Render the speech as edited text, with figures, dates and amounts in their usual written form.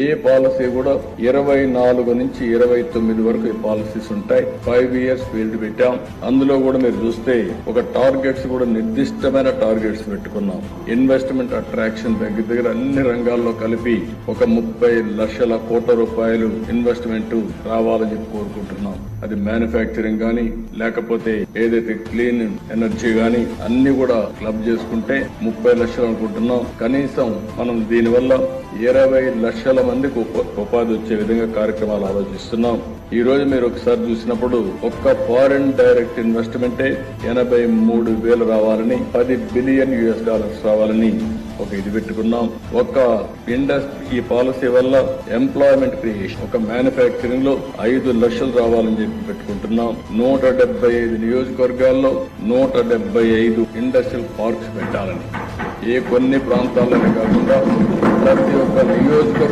ఏ policy కూడా 24 నుంచి 29 వరకు ఈ పాలసీస్ ఉంటాయి. 5 ఇయర్స్ ఫీల్డ్ పెట్టాం. అందులో కూడా మీరు చూస్తే ఒక టార్గెట్స్ కూడా నిర్దిష్టమైన టార్గెట్స్ పెట్టుకున్నాం. ఇన్వెస్ట్మెంట్ అట్రాక్షన్ దగ్గర అన్ని రంగాల్లో కలిపి ఒక 30 లక్షల కోట్ల రూపాయలు ఇన్వెస్ట్మెంట్ రావాలని చెప్పి కోరుకుంటున్నాం. అది మ్యానుఫ్యాక్చరింగ్ గానీ లేకపోతే ఏదైతే క్లీన్ ఎనర్జీ గానీ అన్ని కూడా క్లబ్ చేసుకుంటే 30 లక్షలు అనుకుంటున్నాం. కనీసం మనం దీనివల్ల 20 లక్షల మందికి ఉపాధి వచ్చే విధంగా కార్యక్రమాలు ఆలోచిస్తున్నాం. ఈ రోజు మీరు ఒకసారి చూసినప్పుడు ఒక్క ఫారిన్ డైరెక్ట్ ఇన్వెస్ట్మెంటే 83,000 రావాలని, $10 బిలియన్ రావాలని ఒక ఇది పెట్టుకున్నాం. ఒక ఈ పాలసీ వల్ల ఎంప్లాయ్మెంట్ క్రియేషన్, ఒక మ్యానుఫ్యాక్చరింగ్ లో 5 లక్షలు రావాలని చెప్పి పెట్టుకుంటున్నాం. 175 నియోజకవర్గాల్లో 175 ఇండస్ట్రియల్ పార్క్స్ పెట్టాలని, కొన్ని ప్రాంతాల్లోనే కాకుండా ప్రతి ఒక్క నియోజకవర్గం